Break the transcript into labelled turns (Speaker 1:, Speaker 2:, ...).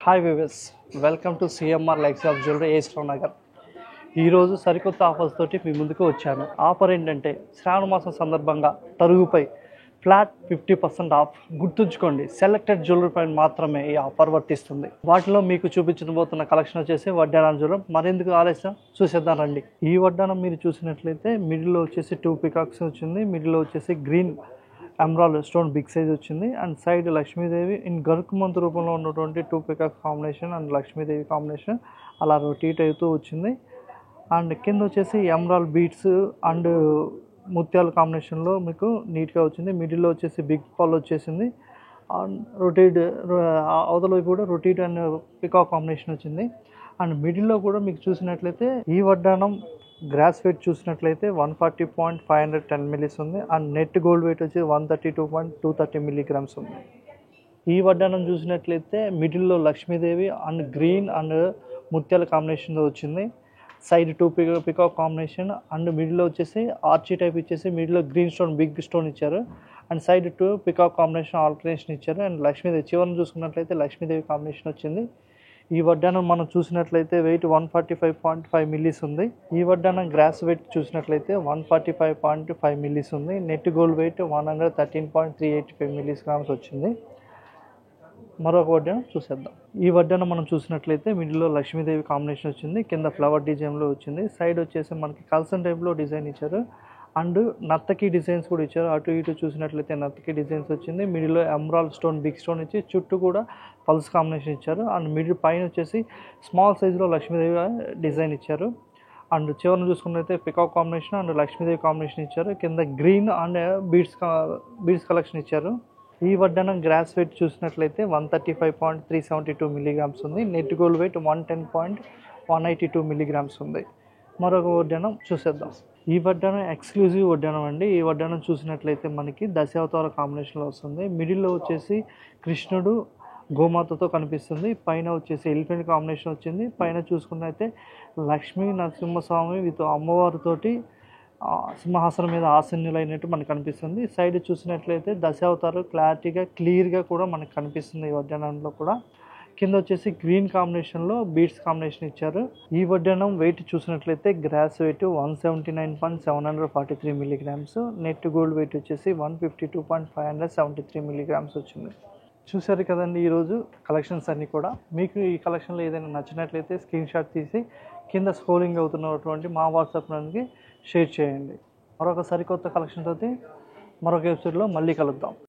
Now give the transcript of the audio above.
Speaker 1: Hi viewers, welcome to CMR likes of jewellery A S Rao Nagar. ఈరోజు సరికొత్త offers తోటి మీ ముందుకు వచ్చాను. ఆఫర్ ఏంటంటే శ్రావణ మాసం సందర్భంగా తరుగుపై ఫ్లాట్ 50% ఆఫ్. గుర్తుంచుకోండి, సెలెక్టెడ్ జ్యువెలరీ పైన మాత్రమే ఈ ఆఫర్ వర్తిస్తుంది. వాటిలో మీకు చూపించబోతున్న కలెక్షన్ వచ్చేసి వడ్డానం జ్యువెలరీ. మరెందుకు ఆలస్యం, చూసేద్దాం రండి. ఈ వడ్డానం మీరు చూసినట్లయితే మిడిల్లో వచ్చేసి 2 పికాక్స్ వచ్చింది. మిడిల్లో వచ్చేసి green emerald stone big size వచ్చింది. అండ్ సైడ్ లక్ష్మీదేవి ఇన్ గరుకుమంతు రూపంలో ఉన్నటువంటి 2 peacock combination and Lakshmidevi combination అలా రొటేట్ అవుతూ వచ్చింది. అండ్ కింద వచ్చేసి ఎమరాల్డ్ బీడ్స్ అండ్ ముత్యాల కాంబినేషన్లో మీకు నీట్గా వచ్చింది. మిడిల్లో వచ్చేసి బిగ్ పాల్ వచ్చేసింది. అండ్ రొటేట్ అవతల వైపు కూడా రొటేట్ అండ్ పికాక్ కాంబినేషన్ వచ్చింది. అండ్ మిడిల్లో కూడా మీకు చూసినట్లయితే ఈ వడ్డానం గ్రాస్ వెయిట్ చూసినట్లయితే 140.510 మిల్లీస్ ఉంది. అండ్ నెట్ గోల్డ్ వెయిట్ వచ్చి 132.230 మిల్లీగ్రామ్స్ ఉంది. ఈ వడ్డానం చూసినట్లయితే మిడిల్లో లక్ష్మీదేవి అండ్ గ్రీన్ అండ్ ముత్యాల కాంబినేషన్లో వచ్చింది. సైడ్ 2 పికాక్ కాంబినేషన్ అండ్ మిడిల్లో వచ్చేసి ఆర్చీ టైప్ ఇచ్చేసి మిడిల్లో గ్రీన్ స్టోన్ బిగ్ స్టోన్ ఇచ్చారు. And side 2 peacock combination alternation ఇచ్చారు. అండ్ లక్ష్మీదేవి చివరిని చూసుకున్నట్లయితే లక్ష్మీదేవి కాంబినేషన్ వచ్చింది. ఈ వడ్డానం మనం చూసినట్లయితే వెయిట్ 145.5 మిల్లీస్ ఉంది. ఈ వడ్డానం గ్రాస్ వెయిట్ చూసినట్లయితే 145.5 మిల్లీస్ ఉంది. నెట్ గోల్డ్ వెయిట్ 113.385 మిల్లీస్ గ్రామ్స్ వచ్చింది. మరొక వడ్డానం చూసేద్దాం. ఈ వడ్డానం మనం చూసినట్లయితే మిడిల్లో లక్ష్మీదేవి కాంబినేషన్ వచ్చింది. కింద ఫ్లవర్ డిజైన్లో వచ్చింది. సైడ్ వచ్చేసి మనకి కల్సన్ టైప్లో డిజైన్ ఇచ్చారు. అండ్ నత్తకి డిజైన్స్ కూడా ఇచ్చారు. అటు ఇటు చూసినట్లయితే నత్తకి డిజైన్స్ వచ్చింది. మిడిల్లో ఎమరాల్డ్ స్టోన్ బిగ్ స్టోన్ ఇచ్చి చుట్టూ కూడా పల్స్ కాంబినేషన్ ఇచ్చారు. అండ్ మిడిల్ పైన వచ్చేసి స్మాల్ సైజులో లక్ష్మీదేవి డిజైన్ ఇచ్చారు. అండ్ చివరిని చూసుకున్నట్లయితే peacock combination and Lakshmidevi combination ఇచ్చారు. కింద గ్రీన్ అండ్ బీడ్స్ కలెక్షన్ ఇచ్చారు. ఈ వడ్డానం గ్రాస్ వెయిట్ చూసినట్లయితే 135.372 మిల్లీగ్రామ్స్ ఉంది. నెట్ గోల్డ్ వెయిట్ 110.182 మిల్లీగ్రామ్స్ ఉంది. మరొక వడ్డానం చూసేద్దాం. ఈ వడ్డానం ఎక్స్క్లూజివ్ వడ్డానం అండి. ఈ వడ్డానం చూసినట్లయితే మనకి దశావతార కాంబినేషన్లో వస్తుంది. మిడిల్లో వచ్చేసి కృష్ణుడు గోమాతతో కనిపిస్తుంది. పైన వచ్చేసి ఎలిఫెంట్ కాంబినేషన్ వచ్చింది. పైన చూసుకున్నట్లయితే లక్ష్మీ నరసింహస్వామి విత్ అమ్మవారితోటి సింహాసనం మీద ఆసన్యులైనట్టు మనకు కనిపిస్తుంది. సైడ్ చూసినట్లయితే దశావతారం క్లారిటీగా క్లియర్గా కూడా మనకు కనిపిస్తుంది ఈ వడ్డానంలో కూడా. కింద వచ్చేసి గ్రీన్ కాంబినేషన్లో బీడ్స్ కాంబినేషన్ ఇచ్చారు. ఈ వడ్డానం వెయిట్ చూసినట్లయితే gross weight 179.743 milligrams. Net gold weight వచ్చేసి 152.573 మిల్లీగ్రామ్స్ వచ్చింది. చూసారు కదండి ఈరోజు కలెక్షన్స్ అన్నీ కూడా. మీకు ఈ కలెక్షన్లో ఏదైనా నచ్చినట్లయితే స్క్రీన్ షాట్ తీసి కింద స్క్రోలింగ్ అవుతున్నటువంటి మా వాట్సాప్ నంబర్కి షేర్ చేయండి. మరొక సరికొత్త కలెక్షన్ తోటి మరొక ఎపిసోడ్లో మళ్ళీ కలుద్దాం.